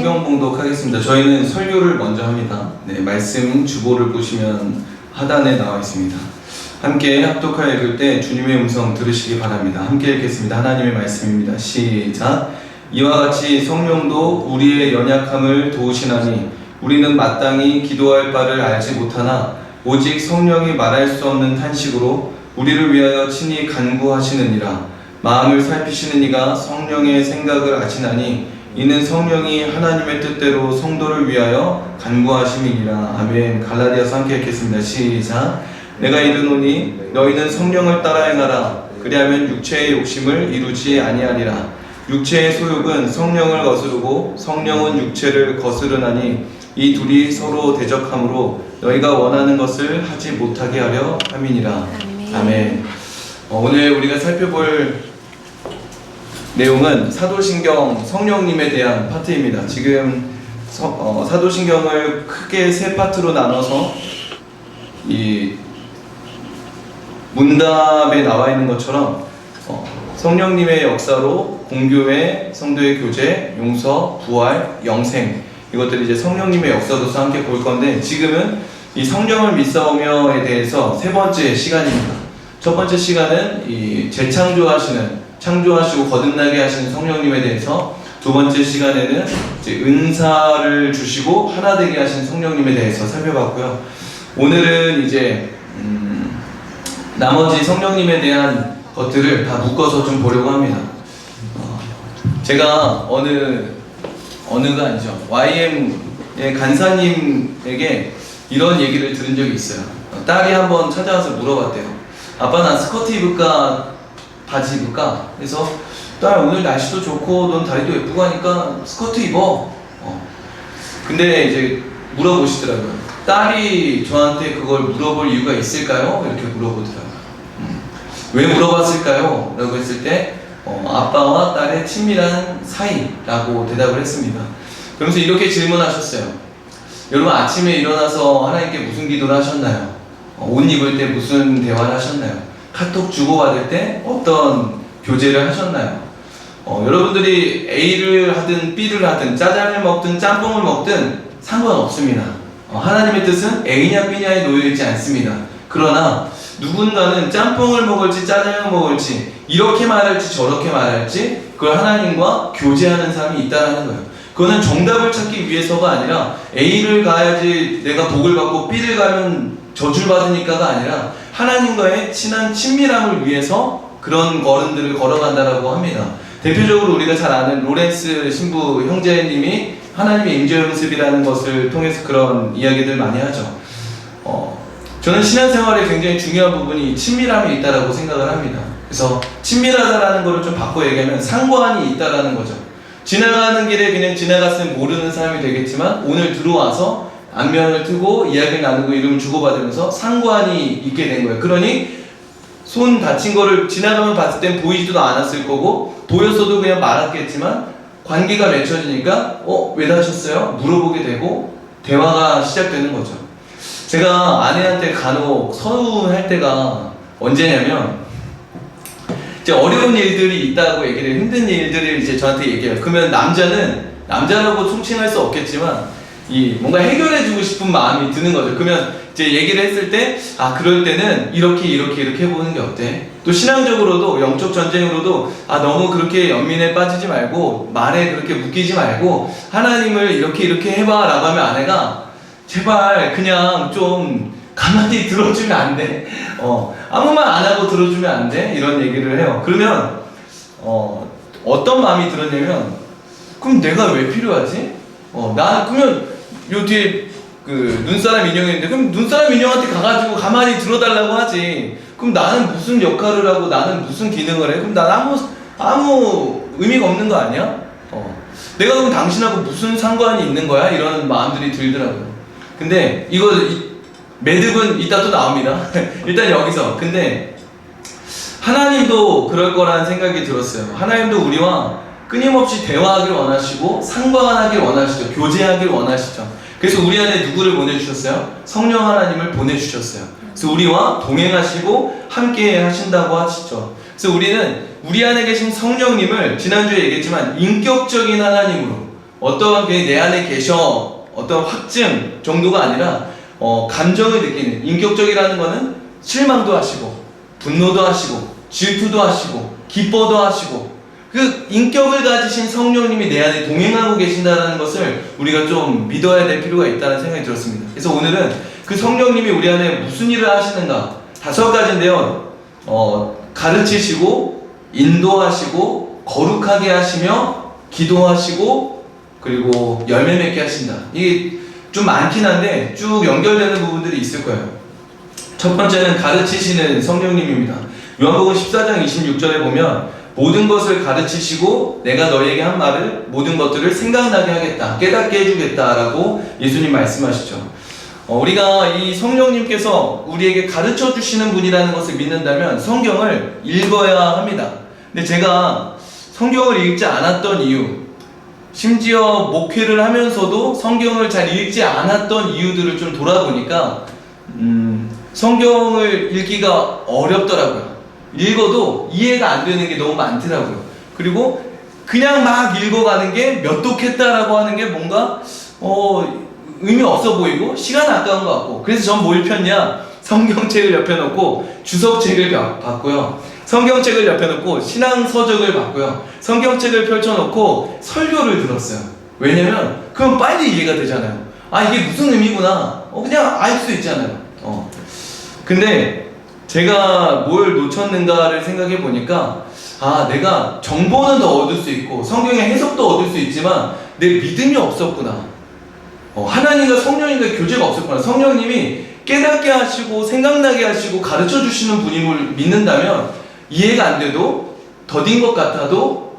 성경 봉독하겠습니다. 저희는 설교를 먼저 합니다. 네, 말씀 주보를 보시면 하단에 나와 있습니다. 함께 합독하여 읽을 때 주님의 음성 들으시기 바랍니다. 함께 읽겠습니다. 하나님의 말씀입니다. 시작. 이와 같이 성령도 우리의 연약함을 도우시나니 우리는 마땅히 기도할 바를 알지 못하나 오직 성령이 말할 수 없는 탄식으로 우리를 위하여 친히 간구하시느니라. 마음을 살피시는 이가 성령의 생각을 아시나니 이는 성령이 하나님의 뜻대로 성도를 위하여 간구하심이니라. 아멘. 갈라디아서 함께 읽겠습니다. 시작. 내가 이르노니 너희는 성령을 따라 행하라. 그리하면 육체의 욕심을 이루지 아니하리라. 육체의 소욕은 성령을 거스르고 성령은 육체를 거스르나니 이 둘이 서로 대적하므로 너희가 원하는 것을 하지 못하게 하려 함이니라. 아멘. 오늘 우리가 살펴볼 내용은 사도신경 성령님에 대한 파트입니다. 지금 사도신경을 크게 세 파트로 나눠서 이 문답에 나와 있는 것처럼 성령님의 역사로 공교회, 성도의 교제, 용서, 부활, 영생, 이것들이 이제 성령님의 역사로서 함께 볼 건데, 지금은 이 성령을 믿사오며에 대해서 세 번째 시간입니다. 첫 번째 시간은 이 재창조하시는, 창조하시고 거듭나게 하시는 성령님에 대해서, 두 번째 시간에는 이제 은사를 주시고 하나 되게 하시는 성령님에 대해서 살펴봤고요. 오늘은 이제 나머지 성령님에 대한 것들을 다 묶어서 좀 보려고 합니다. 제가 어느가 아니죠. YM의 간사님에게 이런 얘기를 들은 적이 있어요. 딸이 한번 찾아와서 물어봤대요. 아빠, 나 스커트 입을까? 바지 입을까? 그래서 딸, 오늘 날씨도 좋고 넌 다리도 예쁘고 하니까 스커트 입어. 근데 이제 물어보시더라고요. 딸이 저한테 그걸 물어볼 이유가 있을까요? 이렇게 물어보더라고요. 왜 물어봤을까요? 라고 했을 때 아빠와 딸의 친밀한 사이라고 대답을 했습니다. 그러면서 이렇게 질문하셨어요. 여러분, 아침에 일어나서 하나님께 무슨 기도를 하셨나요? 옷 입을 때 무슨 대화를 하셨나요? 카톡 주고받을 때 어떤 교제를 하셨나요? 여러분들이 A를 하든 B를 하든 짜장을 먹든 짬뽕을 먹든 상관없습니다. 하나님의 뜻은 A냐 B냐에 놓여있지 않습니다. 그러나 누군가는 짬뽕을 먹을지 짜장을 먹을지 이렇게 말할지 저렇게 말할지 그걸 하나님과 교제하는 사람이 있다는 거예요. 그거는 정답을 찾기 위해서가 아니라 A를 가야지 내가 복을 받고 B를 가면 저주를 받으니까가 아니라 하나님과의 친한 친밀함을 위해서 그런 걸음들을 걸어간다라고 합니다. 대표적으로 우리가 잘 아는 로렌스 신부 형제님이 하나님의 임재 연습이라는 것을 통해서 그런 이야기들 많이 하죠. 저는 신앙생활에 굉장히 중요한 부분이 친밀함이 있다라고 생각을 합니다. 그래서 친밀하다라는 거를 좀 바꿔 얘기하면 상관이 있다라는 거죠. 지나가는 길에 그냥 지나갔으면 모르는 사람이 되겠지만 오늘 들어와서 안면을 트고 이야기를 나누고 이름 주고받으면서 상관이 있게 된 거예요. 그러니 손 다친 거를 지나가면 봤을 땐 보이지도 않았을 거고 보였어도 그냥 말았겠지만 관계가 맺혀지니까 왜 다쳤어요? 물어보게 되고 대화가 시작되는 거죠. 제가 아내한테 간혹 서운할 때가 언제냐면 이제 어려운 일들이 있다고 얘기를, 힘든 일들을 이제 저한테 얘기해요. 그러면 남자는 남자라고 총칭할 수 없겠지만 이 뭔가 해결해주고 싶은 마음이 드는 거죠. 그러면 이제 얘기를 했을 때 그럴 때는 이렇게 해보는 게 어때? 또 신앙적으로도 영적 전쟁으로도 너무 그렇게 연민에 빠지지 말고 말에 그렇게 묶이지 말고 하나님을 이렇게 해봐 라고 하면 아내가 제발 그냥 좀 가만히 들어주면 안 돼? 아무 말 안 하고 들어주면 안 돼? 이런 얘기를 해요. 그러면 어떤 마음이 들었냐면 그럼 내가 왜 필요하지? 나 그러면 요 뒤에 그 눈사람 인형이 있는데 그럼 눈사람 인형한테 가가지고 가만히 들어달라고 하지. 그럼 나는 무슨 역할을 하고 나는 무슨 기능을 해? 그럼 난 아무 의미가 없는 거 아니야? 내가 그럼 당신하고 무슨 상관이 있는 거야? 이런 마음들이 들더라고요. 근데 이거 매듭은 이따 또 나옵니다. 일단 여기서. 근데 하나님도 그럴 거라는 생각이 들었어요. 하나님도 우리와 끊임없이 대화하길 원하시고 상관하길 원하시죠. 교제하길 원하시죠. 그래서 우리 안에 누구를 보내주셨어요? 성령 하나님을 보내주셨어요. 그래서 우리와 동행하시고 함께 하신다고 하시죠. 그래서 우리는 우리 안에 계신 성령님을 지난주에 얘기했지만 인격적인 하나님으로 어떤 내 안에 계셔 어떤 확증 정도가 아니라 감정을 느끼는, 인격적이라는 거는 실망도 하시고 분노도 하시고 질투도 하시고 기뻐도 하시고 그 인격을 가지신 성령님이 내 안에 동행하고 계신다는 것을 우리가 좀 믿어야 될 필요가 있다는 생각이 들었습니다. 그래서 오늘은 그 성령님이 우리 안에 무슨 일을 하시는가 5가지인데요. 가르치시고 인도하시고 거룩하게 하시며 기도하시고 그리고 열매 맺게 하신다. 이게 좀 많긴 한데 쭉 연결되는 부분들이 있을 거예요. 첫 번째는 가르치시는 성령님입니다. 요한복음 14장 26절에 보면 모든 것을 가르치시고 내가 너희에게 한 말을 모든 것들을 생각나게 하겠다, 깨닫게 해주겠다라고 예수님 말씀하시죠. 우리가 이 성령님께서 우리에게 가르쳐 주시는 분이라는 것을 믿는다면 성경을 읽어야 합니다. 근데 제가 성경을 읽지 않았던 이유, 심지어 목회를 하면서도 성경을 잘 읽지 않았던 이유들을 좀 돌아보니까 성경을 읽기가 어렵더라고요. 읽어도 이해가 안 되는 게 너무 많더라고요. 그리고 그냥 막 읽어가는 게 몇독했다라고 하는 게 뭔가 의미 없어 보이고 시간 아까운 것 같고, 그래서 전 뭘 폈냐, 성경책을 옆에 놓고 주석책을 봤고요, 성경책을 옆에 놓고 신앙서적을 봤고요, 성경책을 펼쳐놓고 설교를 들었어요. 왜냐면 그럼 빨리 이해가 되잖아요. 아, 이게 무슨 의미구나, 그냥 알 수 있잖아요. 근데 제가 뭘 놓쳤는가를 생각해 보니까 내가 정보는 더 얻을 수 있고 성경의 해석도 얻을 수 있지만 내 믿음이 없었구나. 하나님과 성령님과 교제가 없었구나. 성령님이 깨닫게 하시고 생각나게 하시고 가르쳐 주시는 분임을 믿는다면 이해가 안 돼도, 더딘 것 같아도,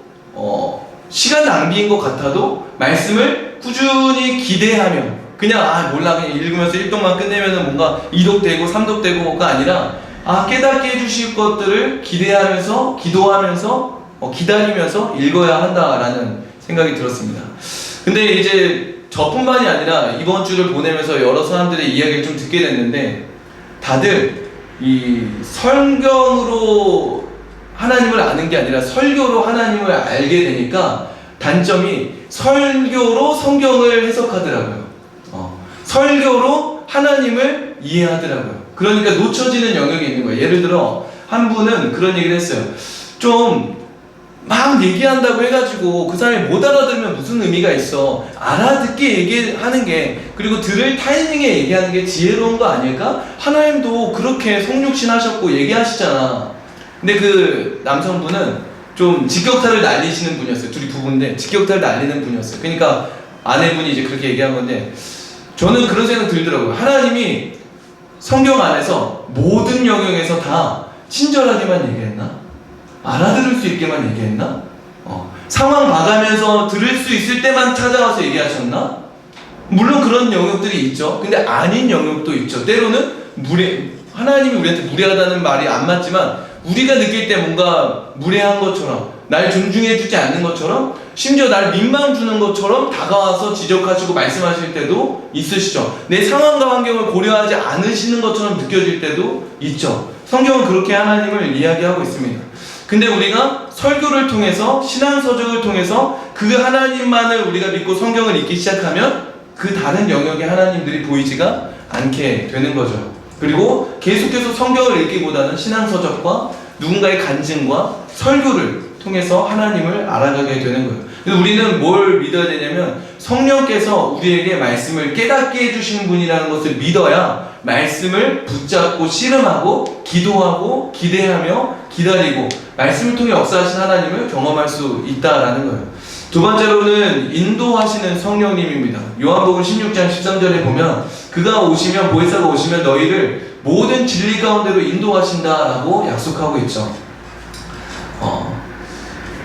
시간 낭비인 것 같아도 말씀을 꾸준히 기대하면, 그냥 몰라 그냥 읽으면서 1독만 끝내면은 뭔가 2독 되고 3독 되고가 아니라 깨닫게 해주실 것들을 기대하면서 기도하면서 기다리면서 읽어야 한다라는 생각이 들었습니다. 근데 이제 저뿐만이 아니라 이번 주를 보내면서 여러 사람들의 이야기를 좀 듣게 됐는데, 다들 이 성경으로 하나님을 아는 게 아니라 설교로 하나님을 알게 되니까 단점이 설교로 성경을 해석하더라고요. 설교로 하나님을 이해하더라고요. 그러니까 놓쳐지는 영역이 있는 거예요. 예를 들어 한 분은 그런 얘기를 했어요. 좀 막 얘기한다고 해가지고 그 사람이 못 알아들으면 무슨 의미가 있어. 알아듣게 얘기하는 게, 그리고 들을 타이밍에 얘기하는 게 지혜로운 거 아닐까? 하나님도 그렇게 성육신 하셨고 얘기하시잖아. 근데 그 남성분은 좀 직격탄을 날리시는 분이었어요. 둘이 부부인데 직격탄을 날리는 분이었어요. 그러니까 아내분이 이제 그렇게 얘기한 건데, 저는 그런 생각 들더라고요. 하나님이 성경 안에서 모든 영역에서 다 친절하게만 얘기했나? 알아들을 수 있게만 얘기했나? 상황 봐가면서 들을 수 있을 때만 찾아와서 얘기하셨나? 물론 그런 영역들이 있죠. 근데 아닌 영역도 있죠. 때로는 하나님이 우리한테 무례하다는 말이 안 맞지만 우리가 느낄 때 뭔가 무례한 것처럼, 날 존중해주지 않는 것처럼, 심지어 날 민망 주는 것처럼 다가와서 지적하시고 말씀하실 때도 있으시죠. 내 상황과 환경을 고려하지 않으시는 것처럼 느껴질 때도 있죠. 성경은 그렇게 하나님을 이야기하고 있습니다. 근데 우리가 설교를 통해서, 신앙서적을 통해서 그 하나님만을 우리가 믿고 성경을 읽기 시작하면 그 다른 영역의 하나님들이 보이지가 않게 되는 거죠. 그리고 계속해서 성경을 읽기보다는 신앙서적과 누군가의 간증과 설교를 통해서 하나님을 알아가게 되는 거예요. 그래서 우리는 뭘 믿어야 되냐면 성령께서 우리에게 말씀을 깨닫게 해주시는 분이라는 것을 믿어야 말씀을 붙잡고 씨름하고 기도하고 기대하며 기다리고 말씀을 통해 역사하신 하나님을 경험할 수 있다라는 거예요. 두 번째로는 인도하시는 성령님입니다. 요한복음 16장 13절에 보면 그가 오시면, 보혜사가 오시면 너희를 모든 진리 가운데로 인도하신다라고 약속하고 있죠.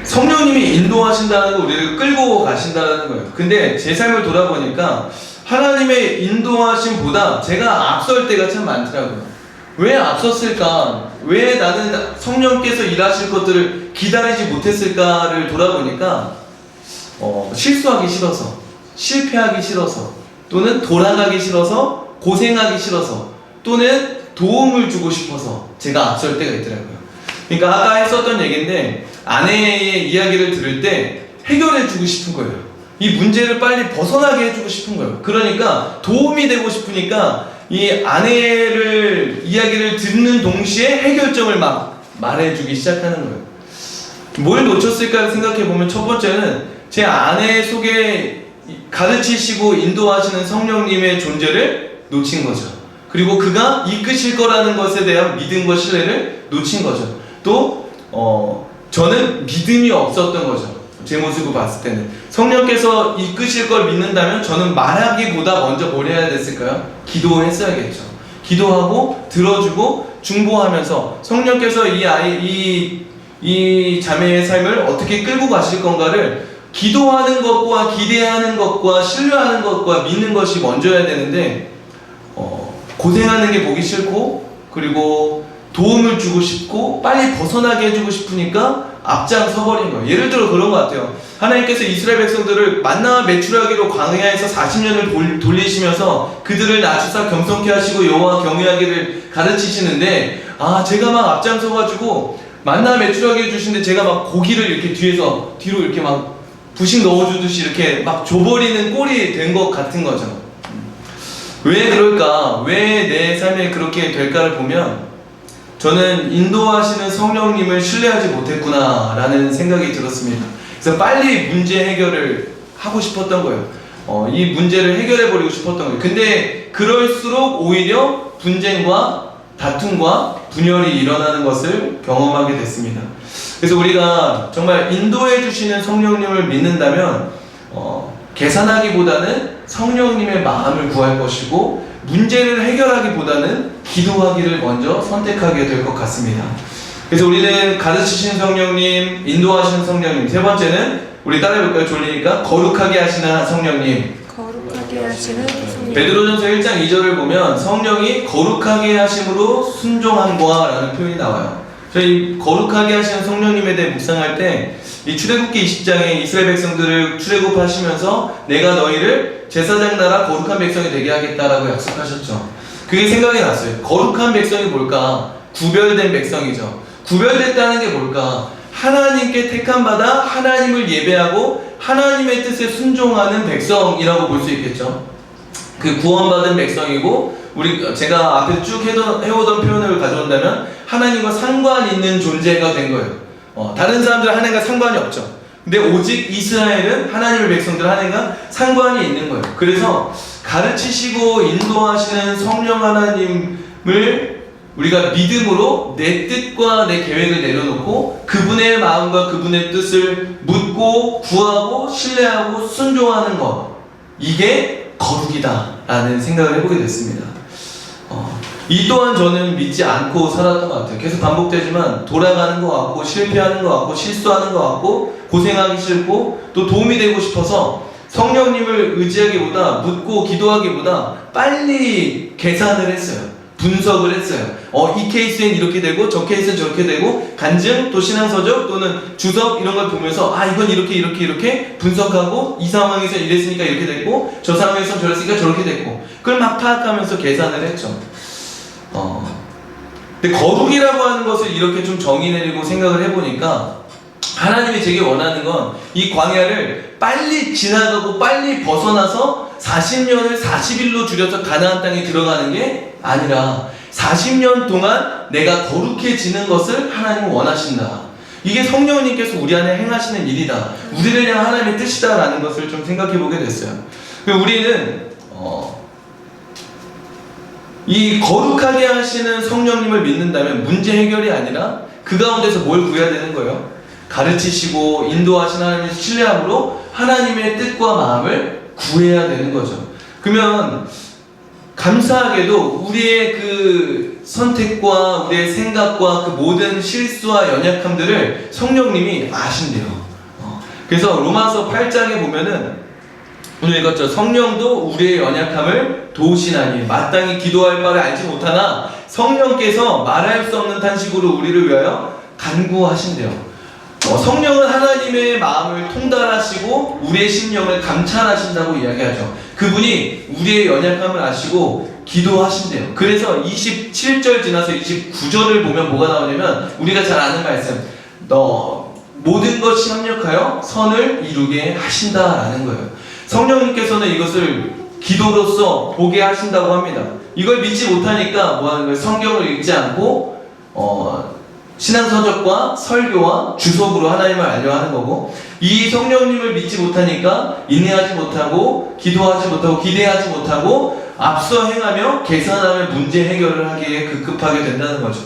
성령님이 인도하신다는 거, 우리를 끌고 가신다는 거예요. 근데 제 삶을 돌아보니까 하나님의 인도하심보다 제가 앞설 때가 참 많더라고요. 왜 앞섰을까? 왜 나는 성령께서 일하실 것들을 기다리지 못했을까를 돌아보니까 실수하기 싫어서, 실패하기 싫어서, 또는 돌아가기 싫어서, 고생하기 싫어서, 또는 도움을 주고 싶어서 제가 앞설 때가 있더라고요. 그러니까 아까 했었던 얘기인데, 아내의 이야기를 들을 때 해결해 주고 싶은 거예요. 이 문제를 빨리 벗어나게 해주고 싶은 거예요. 그러니까 도움이 되고 싶으니까 이 아내를 이야기를 듣는 동시에 해결점을 막 말해주기 시작하는 거예요. 뭘 놓쳤을까 생각해보면 첫 번째는 제 아내 속에 가르치시고 인도하시는 성령님의 존재를 놓친 거죠. 그리고 그가 이끄실 거라는 것에 대한 믿음과 신뢰를 놓친 거죠. 또 저는 믿음이 없었던 거죠. 제 모습을 봤을 때는 성령께서 이끄실 걸 믿는다면 저는 말하기보다 먼저 뭘 해야 됐을까요? 기도했어야겠죠. 기도하고 들어주고 중보하면서 성령께서 이 자매의 삶을 어떻게 끌고 가실 건가를 기도하는 것과 기대하는 것과 신뢰하는 것과 믿는 것이 먼저여야 되는데 고생하는 게 보기 싫고 그리고 도움을 주고 싶고 빨리 벗어나게 해주고 싶으니까 앞장서버린 거예요. 예를 들어 그런 것 같아요. 하나님께서 이스라엘 백성들을 만나와 메추라기로 광야에서 40년을 돌리시면서 그들을 낮추사 겸손케 하시고 여호와 경외하기를 가르치시는데 제가 막 앞장서가지고 만나 메추라기 해주시는데 제가 막 고기를 이렇게 뒤로 이렇게 막 부식 넣어주듯이 이렇게 막 줘버리는 꼴이 된 것 같은 거죠. 왜 그럴까? 왜 내 삶에 그렇게 될까를 보면 저는 인도하시는 성령님을 신뢰하지 못했구나 라는 생각이 들었습니다. 그래서 빨리 문제 해결을 하고 싶었던 거예요. 이 문제를 해결해 버리고 싶었던 거예요. 근데 그럴수록 오히려 분쟁과 다툼과 분열이 일어나는 것을 경험하게 됐습니다. 그래서 우리가 정말 인도해 주시는 성령님을 믿는다면 계산하기보다는 성령님의 마음을 구할 것이고 문제를 해결하기보다는 기도하기를 먼저 선택하게 될 것 같습니다. 그래서 우리는 가르치신 성령님, 인도하시는 성령님, 세 번째는 우리 따라해볼까요? 졸리니까 거룩하게 하시는 성령님. 거룩하게 하시는 성령. 베드로전서 1장 2절을 보면 성령이 거룩하게 하심으로 순종함과 라는 표현이 나와요. 저희 거룩하게 하시는 성령님에 대해 묵상할 때 이 출애굽기 20장에 이스라엘 백성들을 출애굽하시면서 내가 너희를 제사장 나라 거룩한 백성이 되게 하겠다라고 약속하셨죠. 그게 생각이 났어요. 거룩한 백성이 뭘까? 구별된 백성이죠. 구별됐다는 게 뭘까? 하나님께 택함받아 하나님을 예배하고 하나님의 뜻에 순종하는 백성이라고 볼 수 있겠죠. 그 구원받은 백성이고 제가 앞에 쭉 해오던 표현을 가져온다면 하나님과 상관 있는 존재가 된 거예요. 다른 사람들은 하나님과 상관이 없죠. 근데 오직 이스라엘은 하나님의 백성들 하나님과 상관이 있는 거예요. 그래서 가르치시고 인도하시는 성령 하나님을 우리가 믿음으로 내 뜻과 내 계획을 내려놓고 그분의 마음과 그분의 뜻을 묻고 구하고 신뢰하고 순종하는 것, 이게 거룩이다 라는 생각을 해보게 됐습니다. 이 또한 저는 믿지 않고 살았던 것 같아요. 계속 반복되지만 돌아가는 것 같고 실패하는 것 같고 실수하는 것 같고 고생하기 싫고 또 도움이 되고 싶어서 성령님을 의지하기보다 묻고 기도하기보다 빨리 계산을 했어요. 분석을 했어요. 이 케이스엔 이렇게 되고 저 케이스엔 저렇게 되고 간증 또 신앙서적 또는 주석 이런 걸 보면서 이건 이렇게 분석하고 이 상황에서 이랬으니까 이렇게 됐고 저 상황에서 저랬으니까 저렇게 됐고 그걸 막 파악하면서 계산을 했죠. 근데 거룩이라고 하는 것을 이렇게 좀 정의 내리고 생각을 해보니까 하나님이 제게 원하는 건 이 광야를 빨리 지나가고 빨리 벗어나서 40년을 40일로 줄여서 가나안 땅에 들어가는 게 아니라 40년 동안 내가 거룩해지는 것을 하나님은 원하신다. 이게 성령님께서 우리 안에 행하시는 일이다. 우리를 향한 하나님의 뜻이다라는 것을 좀 생각해 보게 됐어요. 우리는 이 거룩하게 하시는 성령님을 믿는다면 문제 해결이 아니라 그 가운데서 뭘 구해야 되는 거예요? 가르치시고 인도하시는 하나님을 신뢰함으로 하나님의 뜻과 마음을 구해야 되는 거죠. 그러면 감사하게도 우리의 그 선택과 우리의 생각과 그 모든 실수와 연약함들을 성령님이 아신대요. 그래서 로마서 8장에 보면은 오늘 읽었죠. 성령도 우리의 연약함을 도우시나니 마땅히 기도할 바를 알지 못하나 성령께서 말할 수 없는 탄식으로 우리를 위하여 간구하신대요. 성령은 하나님의 마음을 통달하시고 우리의 심령을 감찰하신다고 이야기하죠. 그분이 우리의 연약함을 아시고 기도하신대요. 그래서 27절 지나서 29절을 보면 뭐가 나오냐면 우리가 잘 아는 말씀, 너 모든 것이 협력하여 선을 이루게 하신다라는 거예요. 성령님께서는 이것을 기도로서 보게 하신다고 합니다. 이걸 믿지 못하니까 뭐 하는 거예요? 성경을 읽지 않고 신앙서적과 설교와 주석으로 하나님을 알려 하는 거고, 이 성령님을 믿지 못하니까 인내하지 못하고 기도하지 못하고 기대하지 못하고 앞서 행하며 계산하며 문제 해결을 하기에 급급하게 된다는 거죠.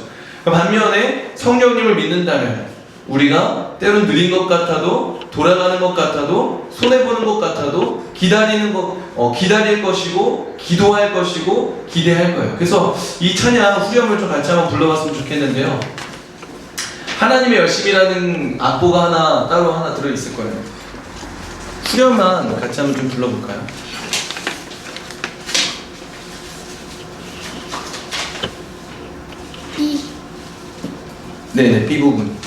반면에 성령님을 믿는다면 우리가 때론 느린 것 같아도, 돌아가는 것 같아도, 손해보는 것 같아도 기다릴 것이고, 기도할 것이고, 기대할 거예요. 그래서 이 찬양 후렴을 좀 같이 한번 불러봤으면 좋겠는데요. 하나님의 열심이라는 악보가 따로 하나 들어있을 거예요. 후렴만 같이 한번 좀 불러볼까요? B. 네네, B 부분.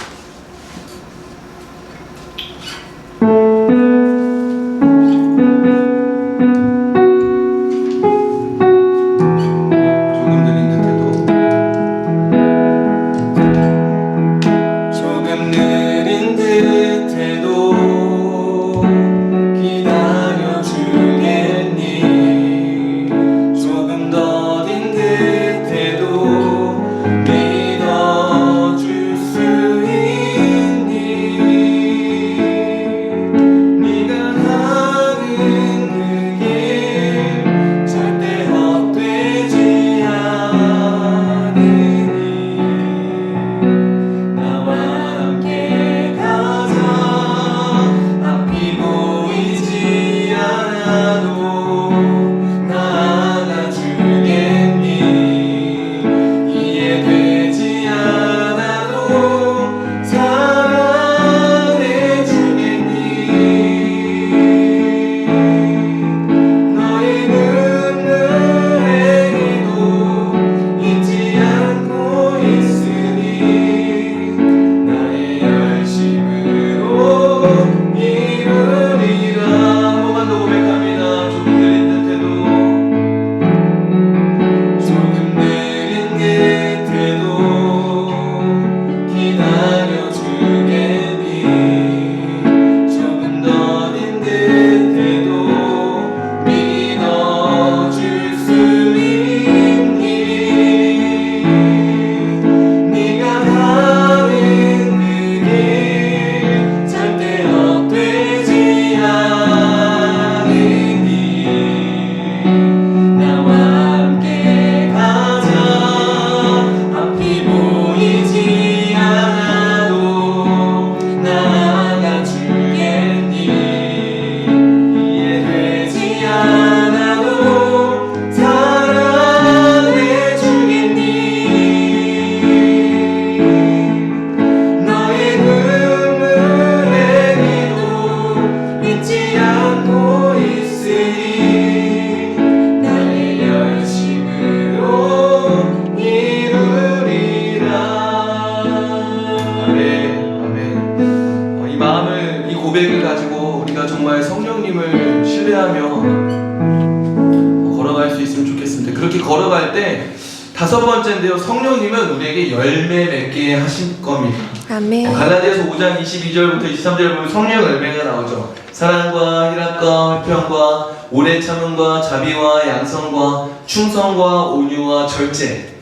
걸어갈 때 다섯 번째인데요. 성령님은 우리에게 열매 맺게 하실 겁니다. 아멘. 갈라디아서 5장 22절부터 23절 보면 성령 열매가 나오죠. 사랑과 희락과 화평과 오래 참음과 자비와 양성과 충성과 온유와 절제.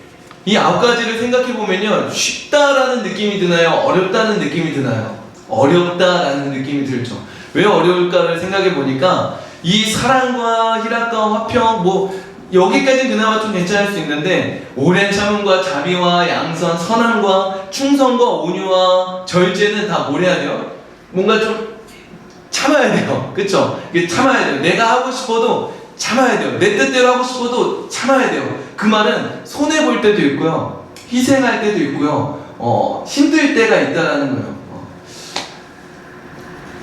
이 9가지를 생각해 보면요, 쉽다라는 느낌이 드나요? 어렵다는 느낌이 드나요? 어렵다라는 느낌이 들죠. 왜 어려울까를 생각해 보니까 이 사랑과 희락과 화평, 여기까지는 그나마 좀 괜찮을 수 있는데, 오랜 참음과 자비와 양선, 선함과 충성과 온유와 절제는 다 뭘 해야 돼요? 뭔가 좀 참아야 돼요. 그쵸? 이게 참아야 돼요. 내가 하고 싶어도 참아야 돼요. 내 뜻대로 하고 싶어도 참아야 돼요. 그 말은 손해볼 때도 있고요, 희생할 때도 있고요, 힘들 때가 있다라는 거예요.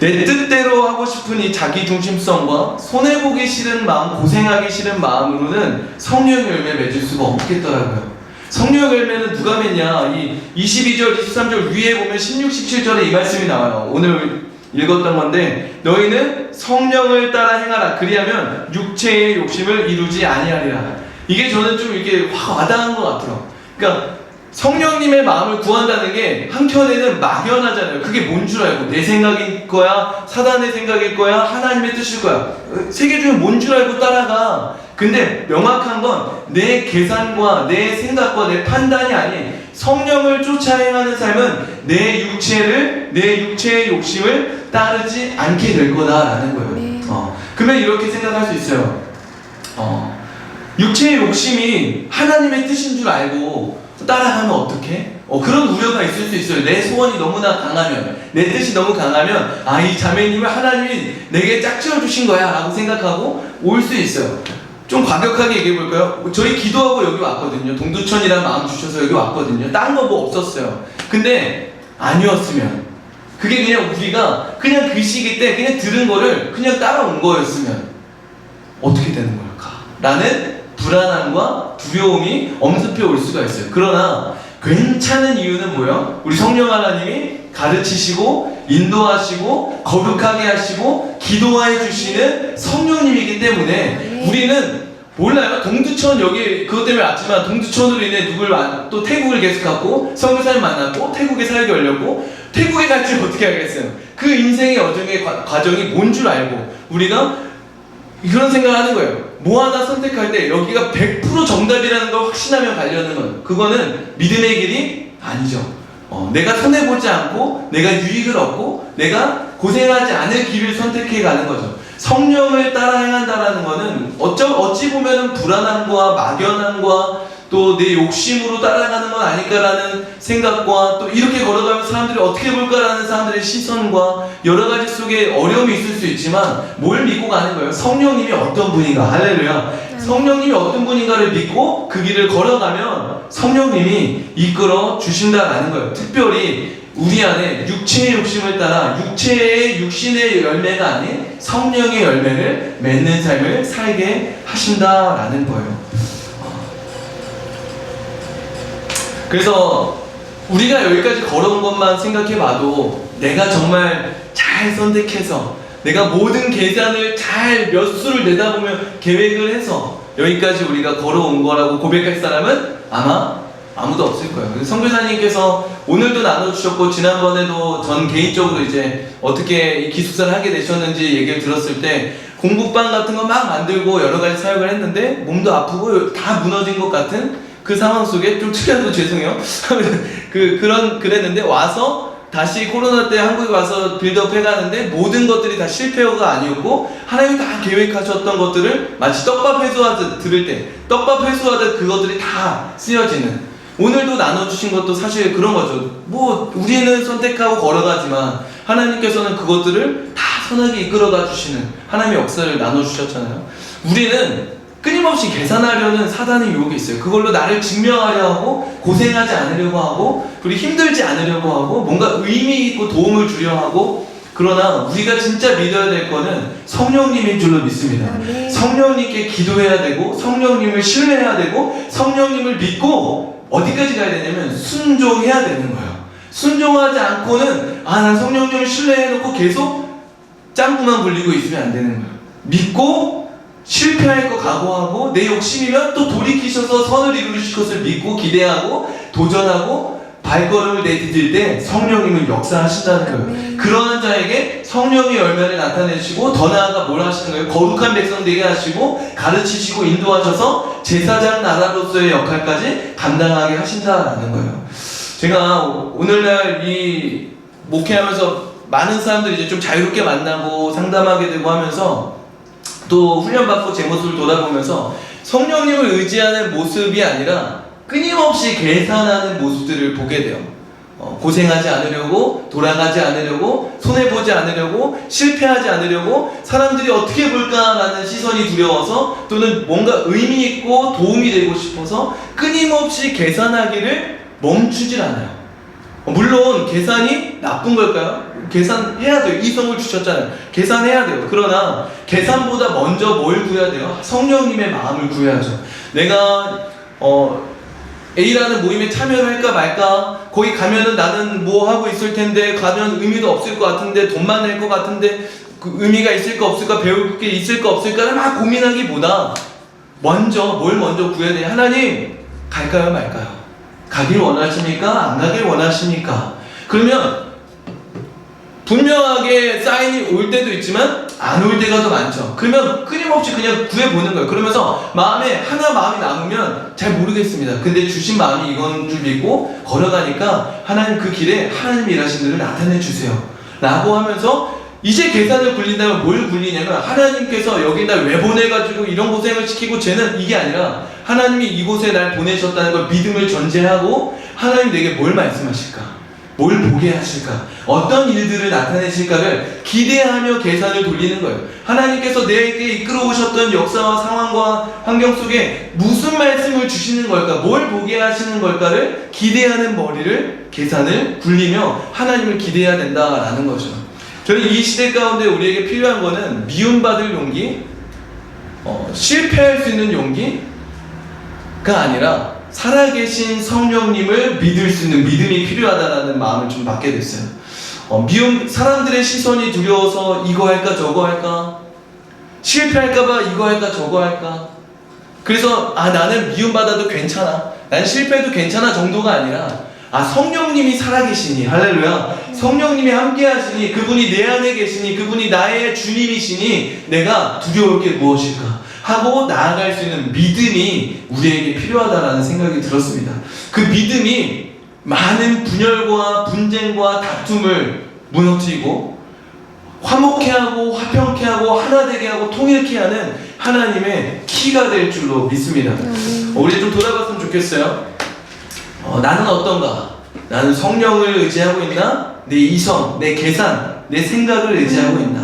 내 뜻대로 하고 싶은 이 자기중심성과 손해보기 싫은 마음, 고생하기 싫은 마음으로는 성령 열매 맺을 수가 없겠더라고요. 성령 열매는 누가 맺냐? 이 22절, 23절 위에 보면 16, 17절에 이 말씀이 나와요. 오늘 읽었던 건데, 너희는 성령을 따라 행하라. 그리하면 육체의 욕심을 이루지 아니하리라. 이게 저는 좀 이렇게 확 와닿은 것 같아요. 그러니까 성령님의 마음을 구한다는 게 한편에는 막연하잖아요. 그게 뭔 줄 알고 내 생각일 거야, 사단의 생각일 거야, 하나님의 뜻일 거야. 세계 중에 뭔 줄 알고 따라가. 근데 명확한 건 내 계산과 내 생각과 내 판단이 아닌 성령을 쫓아 행하는 삶은 내 육체의 욕심을 따르지 않게 될 거다라는 거예요. 네. 그러면 이렇게 생각할 수 있어요. 육체의 욕심이 하나님의 뜻인 줄 알고 따라가면 어떡해? 그런 우려가 있을 수 있어요. 내 소원이 너무나 강하면, 내 뜻이 너무 강하면, 이 자매님을 하나님이 내게 짝지어 주신 거야 라고 생각하고 올 수 있어요. 좀 과격하게 얘기해 볼까요? 저희 기도하고 여기 왔거든요. 동두천이라는 마음 주셔서 여기 왔거든요. 딴 거 뭐 없었어요. 근데 아니었으면, 그게 그냥 우리가 그냥 그 시기 때 그냥 들은 거를 그냥 따라온 거였으면 어떻게 되는 걸까? 라는 불안함과 두려움이 엄습해 올 수가 있어요. 그러나 괜찮은 이유는 뭐예요? 우리 성령 하나님이 가르치시고 인도하시고 거룩하게 하시고 기도해 주시는 성령님이기 때문에 우리는 몰라요. 동두천 여기 그것 때문에 왔지만 동두천으로 인해 또 태국을 계속 갔고 선교사님 만났고 태국에 살게 하려고 태국에 갈지 어떻게 알겠어요? 그 인생의 여정의 과정이 뭔 줄 알고 우리가 그런 생각을 하는 거예요. 뭐 하나 선택할 때 여기가 100% 정답이라는 걸 확신하며 가려는 건 그거는 믿음의 길이 아니죠. 내가 손해보지 않고 내가 유익을 얻고 내가 고생하지 않을 길을 선택해 가는 거죠. 성령을 따라 행한다라는 거는 어찌 보면은 불안함과 막연함과 또 내 욕심으로 따라가는 건 아닐까라는 생각과 또 이렇게 걸어가면 사람들이 어떻게 볼까라는 사람들의 시선과 여러 가지 속에 어려움이 있을 수 있지만 뭘 믿고 가는 거예요? 성령님이 어떤 분인가? 할렐루야. 성령님이 어떤 분인가를 믿고 그 길을 걸어가면 성령님이 이끌어 주신다라는 거예요. 특별히 우리 안에 육체의 욕심을 따라 육신의 열매가 아닌 성령의 열매를 맺는 삶을 살게 하신다라는 거예요. 그래서 우리가 여기까지 걸어온 것만 생각해봐도 내가 정말 잘 선택해서 내가 모든 계산을 잘 몇 수를 내다보며 계획을 해서 여기까지 우리가 걸어온 거라고 고백할 사람은 아마 아무도 없을 거예요. 그래서 선교사님께서 오늘도 나눠주셨고 지난번에도 전 개인적으로 이제 어떻게 이 기숙사를 하게 되셨는지 얘기를 들었을 때 공부방 같은 거 막 만들고 여러 가지 사역을 했는데 몸도 아프고 다 무너진 것 같은 그 상황 속에 좀 특이해도 죄송해요. 그랬는데 와서 다시 코로나 때 한국에 와서 빌드업 해가는데 모든 것들이 다 실패가 아니었고 하나님이 다 계획하셨던 것들을 마치 떡밥 회수하듯 들을 때 떡밥 회수하듯 그것들이 다 쓰여지는 오늘도 나눠주신 것도 사실 그런 거죠. 뭐 우리는 선택하고 걸어가지만 하나님께서는 그것들을 다 선하게 이끌어가 주시는 하나님의 역사를 나눠주셨잖아요. 우리는 끊임없이 계산하려는 사단의 유혹이 있어요. 그걸로 나를 증명하려 하고 고생하지 않으려고 하고 그리고 힘들지 않으려고 하고 뭔가 의미 있고 도움을 주려 하고 그러나 우리가 진짜 믿어야 될 거는 성령님인 줄로 믿습니다. 성령님께 기도해야 되고 성령님을 신뢰해야 되고 성령님을 믿고 어디까지 가야 되냐면 순종해야 되는 거예요. 순종하지 않고는 난 성령님을 신뢰해놓고 계속 짱구만 굴리고 있으면 안 되는 거예요. 믿고 실패할 거 각오하고 내 욕심이면 또 돌이키셔서 선을 이루실 것을 믿고 기대하고 도전하고 발걸음을 내디딜 때 성령님은 역사하신다는 거예요. 그러한 자에게 성령의 열매를 나타내시고 더 나아가 뭘 하시는 거예요? 거룩한 백성 되게 하시고 가르치시고 인도하셔서 제사장 나라로서의 역할까지 감당하게 하신다라는 거예요. 제가 오늘날 이 목회하면서 많은 사람들이 이제 좀 자유롭게 만나고 상담하게 되고 하면서 또 훈련받고 제 모습을 돌아보면서 성령님을 의지하는 모습이 아니라 끊임없이 계산하는 모습들을 보게 돼요. 고생하지 않으려고, 돌아가지 않으려고, 손해보지 않으려고, 실패하지 않으려고, 사람들이 어떻게 볼까라는 시선이 두려워서 또는 뭔가 의미 있고 도움이 되고 싶어서 끊임없이 계산하기를 멈추질 않아요. 물론 계산이 나쁜 걸까요? 계산해야 돼요. 이성을 주셨잖아요. 계산해야 돼요. 그러나 계산보다 먼저 뭘 구해야 돼요? 성령님의 마음을 구해야죠. 내가 A라는 모임에 참여를 할까 말까, 거기 가면은 나는 뭐 하고 있을 텐데 가면 의미도 없을 것 같은데 돈만 낼 것 같은데 그 의미가 있을까 없을까, 배울 게 있을까 없을까 막 고민하기보다 뭘 먼저 구해야 돼요? 하나님 갈까요 말까요? 가길 원하십니까? 안 가길 원하십니까? 그러면 분명하게 사인이 올 때도 있지만 안 올 때가 더 많죠. 그러면 끊임없이 그냥 구해보는 거예요. 그러면서 마음이 남으면 잘 모르겠습니다. 근데 주신 마음이 이건 줄 믿고 걸어가니까 하나님 그 길에 하나님 일하신 일을 나타내 주세요 라고 하면서 이제 계산을 굴린다면 뭘 굴리냐면 하나님께서 여기 날 왜 보내가지고 이런 고생을 시키고 쟤는 이게 아니라 하나님이 이곳에 날 보내셨다는 걸 믿음을 전제하고 하나님 내게 뭘 말씀하실까? 뭘 보게 하실까? 어떤 일들을 나타내실까를 기대하며 계산을 돌리는 거예요. 하나님께서 내게 이끌어 오셨던 역사와 상황과 환경 속에 무슨 말씀을 주시는 걸까? 뭘 보게 하시는 걸까를 기대하는 머리를 계산을 굴리며 하나님을 기대해야 된다라는 거죠. 저는 이 시대 가운데 우리에게 필요한 거는 미움받을 용기, 실패할 수 있는 용기가 아니라 살아계신 성령님을 믿을 수 있는 믿음이 필요하다는 마음을 좀 받게 됐어요. 사람들의 시선이 두려워서 이거 할까 저거 할까, 실패할까봐 이거 할까 저거 할까. 그래서 나는 미움받아도 괜찮아, 난 실패해도 괜찮아 정도가 아니라 성령님이 살아계시니, 할렐루야, 성령님이 함께 하시니, 그분이 내 안에 계시니, 그분이 나의 주님이시니 내가 두려울 게 무엇일까 하고 나아갈 수 있는 믿음이 우리에게 필요하다라는 생각이 들었습니다. 그 믿음이 많은 분열과 분쟁과 다툼을 무너뜨리고 화목케 하고 화평케 하고 하나 되게 하고 통일케 하는 하나님의 키가 될 줄로 믿습니다. 우리 좀 돌아봤으면 좋겠어요. 나는 어떤가? 나는 성령을 의지하고 있나? 내 이성, 내 계산, 내 생각을 의지하고 있나?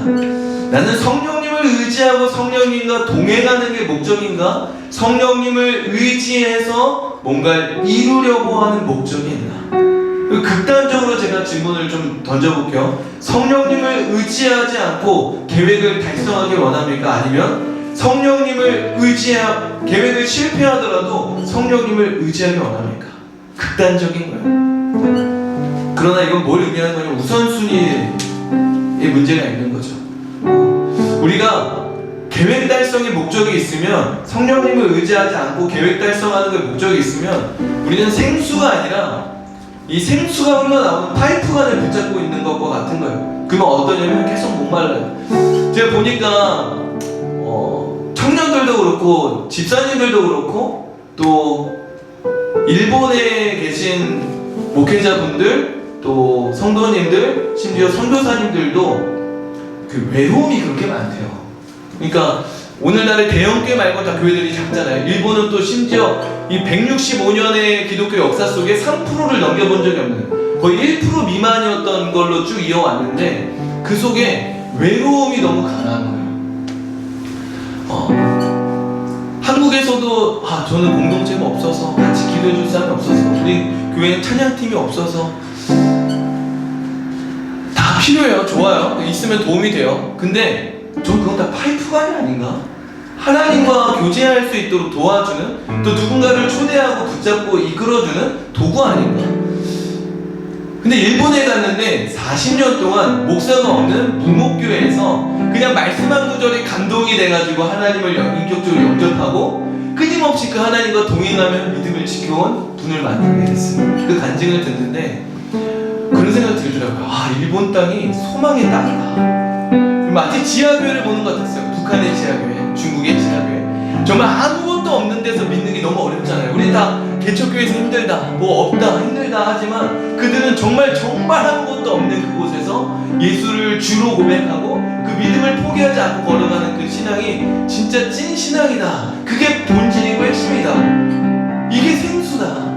나는 성령님을 의지하고 성령님과 동행하는 게 목적인가? 성령님을 의지해서 뭔가를 이루려고 하는 목적이 있나? 극단적으로 제가 질문을 좀 던져볼게요. 성령님을 의지하지 않고 계획을 달성하길 원합니까? 아니면 성령님을 계획을 실패하더라도 성령님을 의지하길 원합니까? 극단적인 거예요. 그러나 이건 뭘 의미하는 거냐면 우선순위의 문제가 있는 거죠. 우리가 계획 달성의 목적이 있으면, 성령님을 의지하지 않고 계획 달성하는 게 목적이 있으면 우리는 생수가 아니라 이 생수가 흘러나오는 파이프관을 붙잡고 있는 것과 같은 거예요. 그러면 어떠냐면 계속 목말라요. 제가 보니까 청년들도 그렇고 집사님들도 그렇고 또 일본에 계신 목회자분들, 또 성도님들, 심지어 선교사님들도 그 외로움이 그렇게 많대요. 그러니까 오늘날의 대형교회 말고 다 교회들이 작잖아요. 일본은 또 심지어 이 165년의 기독교 역사 속에 3%를 넘겨본 적이 없는, 거의 1% 미만이었던 걸로 쭉 이어왔는데 그 속에 외로움이 너무 강한 거예요. 한국에서도 저는 공동체가 없어서, 같이 기도해 줄 사람이 없어서, 우리 교회는 찬양팀이 없어서. 다 필요해요. 좋아요. 있으면 도움이 돼요. 근데 전 그건 다 파이프관이 아닌가? 하나님과 교제할 수 있도록 도와주는, 또 누군가를 초대하고 붙잡고 이끌어주는 도구 아닌가? 근데 일본에 갔는데 40년 동안 목사가 없는 무목교회에서 그냥 말씀 한 구절이 감동이 돼가지고 하나님을 인격적으로 영접하고 끊임없이 그 하나님과 동행하며 믿음을 지켜온 분을 만나게 됐어요. 그 간증을 듣는데 그런 생각이 들더라고요. 일본 땅이 소망의 땅이다. 마치 지하교회를 보는 것 같았어요. 북한의 지하교회, 중국의 지하교회. 정말 아무것도 없는 데서 믿는 게 너무 어렵잖아요. 우리 다 개척교회에서 힘들다, 뭐 없다, 힘들다 하지만 그들은 정말 아무것도 없는 그곳에서 예수를 주로 고백하고 그 믿음을 포기하지 않고 걸어가는 그 신앙이 진짜 찐 신앙이다. 그게 본질이고 핵심이다. 이게 생수다.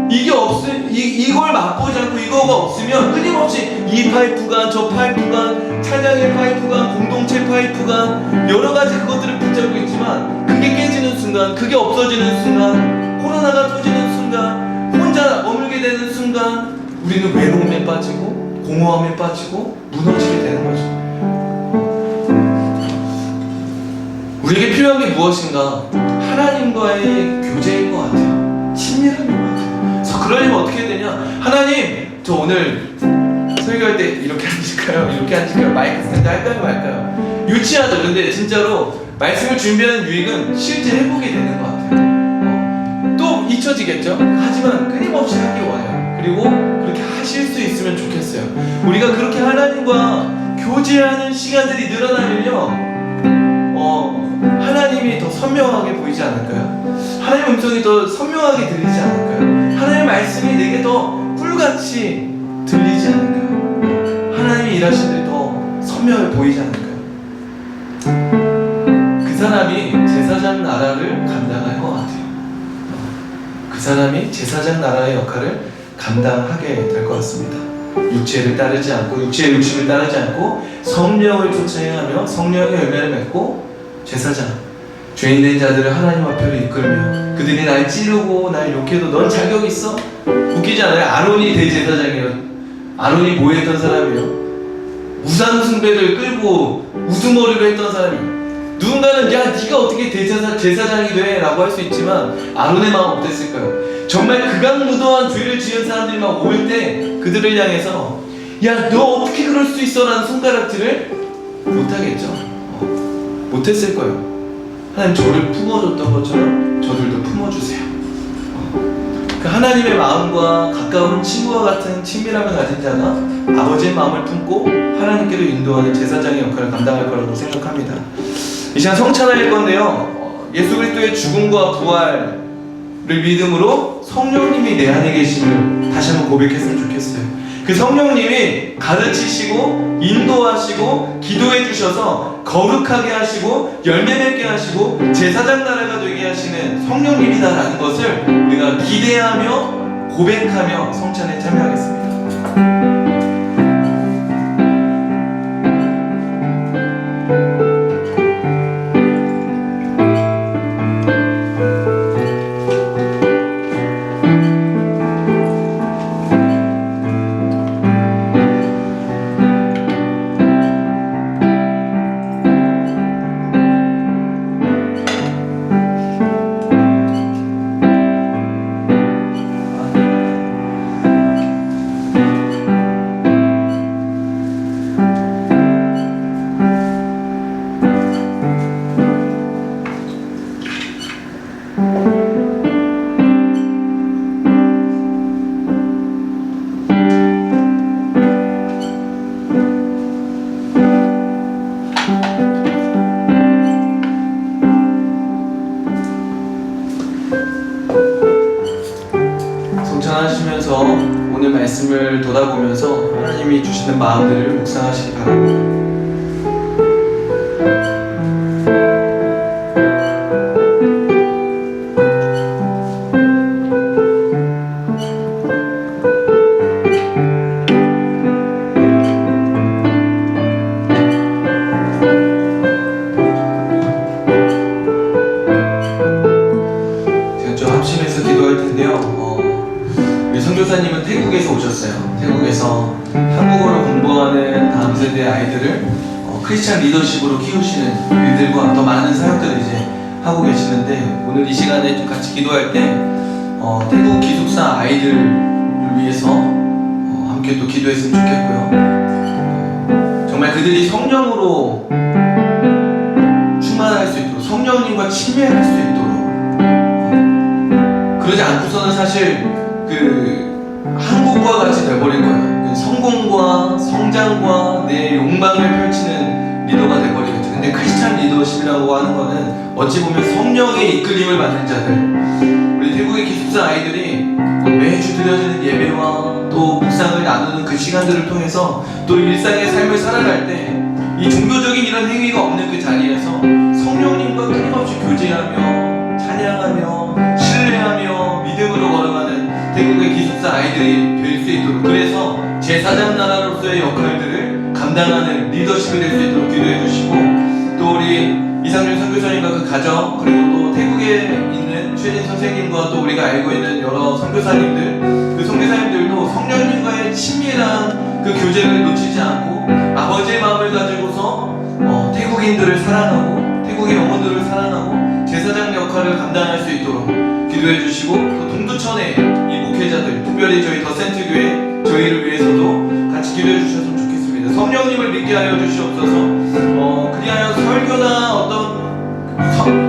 이걸 맛보지 않고 이거가 없으면 끊임없이 이 파이프관, 저 파이프관, 찬양의 파이프관, 공동체 파이프관, 여러 가지 그것들을 붙잡고 있지만 그게 깨지는 순간, 그게 없어지는 순간, 코로나가 터지는 순간, 혼자 머물게 되는 순간 우리는 외로움에 빠지고 공허함에 빠지고 무너지게 되는 거죠. 우리에게 필요한 게 무엇인가? 하나님과의 교제인 것 같아요. 친밀함인 것 같아요. 그래서 그러려면 어떻게 해야 되냐? 하나님, 저 오늘 설교할 때 이렇게 앉을까요? 이렇게 앉을까요? 마이크 스탠드 할까요? 말까요? 유치하죠. 근데 진짜로 말씀을 준비하는 유익은 실제 해보게 되는 것 같아요. 또 잊혀지겠죠? 하지만 끊임없이 하기 원해요. 그리고 그렇게 하실 수 있으면 좋겠어요. 우리가 그렇게 하나님과 교제하는 시간들이 늘어나면요, 하나님이 더 선명하게 보이지 않을까요? 하나님의 음성이 더 선명하게 들리지 않을까요? 하나님의 말씀이 내게 더 꿀같이 들리지 않을까요? 하나님이 일하신 일이 더 선명해 보이지 않을까요? 그 사람이 제사장 나라를 감당할 것 같아요. 그 사람이 제사장 나라의 역할을 감당하게 될 것 같습니다. 육체를 따르지 않고, 육체의 욕심을 따르지 않고 성령을 쫓아 행하며 성령의 열매를 맺고, 제사장, 죄인된 자들을 하나님 앞으로 이끌며 그들이 날 찌르고 날 욕해도 넌 자격 있어? 웃기지 않아요? 아론이 대제사장이에요. 아론이 뭐 했던 사람이에요? 우상 숭배를 끌고 우두머리로 했던 사람이에요. 누군가는 야 네가 어떻게 제사장이 돼? 라고 할 수 있지만 아론의 마음 어땠을까요? 정말 극악무도한 죄를 지은 사람들이 막 올 때 그들을 향해서 야 너 어떻게 그럴 수 있어? 라는 손가락질을 못하겠죠. 못했을 거예요. 하나님 저를 품어줬던 것처럼 저들도 품어주세요. 그 하나님의 마음과 가까운 친구와 같은 친밀함을 가진 자가 아버지의 마음을 품고 하나님께로 인도하는 제사장의 역할을 감당할 거라고 생각합니다. 이 시간 성찬할 건데요, 예수 그리스도의 죽음과 부활을 믿음으로 성령님이 내 안에 계심을 다시 한번 고백했으면 좋겠어요. 그 성령님이 가르치시고 인도하시고 기도해 주셔서 거룩하게 하시고 열매 맺게 하시고 제사장 나라가 되게 하시는 성령님이다라는 것을 우리가 기대하며 고백하며 성찬에 참여하겠습니다. 성찬하시면서 오늘 말씀을 돌아보면서 하나님이 주시는 마음들을 묵상하시기 바랍니다. 제가 좀 합심해서 기도할 텐데요. 우리 선교사님은 태국에서 오셨어요. 태국에서 한국어를 공부하는 다음 세대 아이들을 크리스찬 리더십으로 키우시는 일들과 더 많은 사역들을 이제 하고 계시는데, 오늘 이 시간에 좀 같이 기도할 때 태국 기숙사 아이들을 위해서 함께 또 기도했으면 좋겠고요. 정말 그들이 성령으로 충만할 수 있도록, 성령님과 친밀할 수 있도록, 그러지 않고서는 사실 한국과 같이 돼버릴 거예요. 성공과 성장과 내 욕망을 펼치는 리더가 돼버리겠죠. 근데 크리스찬 리더십이라고 하는 거는 어찌 보면 성령의 이끌림을 받는 자들, 우리 태국의 기숙사 아이들이 매주 드려지는 예배와 또 묵상을 나누는 그 시간들을 통해서 또 일상의 삶을 살아갈 때 이 종교적인 이런 행위가 없는 그 자리에서 성령님과 끊임없이 교제하며 찬양하며 신뢰하며 믿음으로 걸어가는 태국의 기숙사 아이들이 될 수 있도록, 그래서 제사장 나라로서의 역할들을 감당하는 리더십이 될 수 있도록 기도해 주시고, 또 우리 이상준 선교사님과 그 가정, 그리고 또 태국에 있는 최진 선생님과 또 우리가 알고 있는 여러 선교사님들, 그 선교사님들도 성령님과의 친밀한 그 교제를 놓치지 않고 아버지의 마음을 가지고서 태국인들을 사랑하고 태국의 영혼들을 사랑하고 제사장 역할을 감당할 수 있도록 기도해 주시고, 또 동두천의 이 목회자들, 특별히 저희 더센트교회 저희를 위해서도 같이 기도해 주셨으면 좋겠습니다. 성령님을 믿게 하여 주시옵소서. 그리하여 설교나 어떤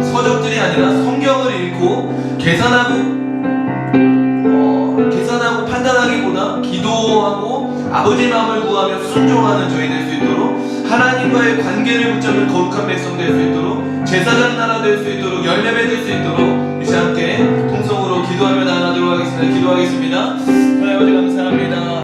서적들이 아니라 성경을 읽고 계산하고 판단하기보다 기도하고 아버지 마음을 구하며 순종하는 저희 될 수 있도록, 하나님과의 관계를 붙잡는 거룩한 백성 될 수 있도록, 제사장 나라 될 수 있도록, 열매 맺을 수 있도록 이제 함께 통성으로 기도하며 나아가도록 하겠습니다. 기도하겠습니다. 하나님 아버지 감사합니다.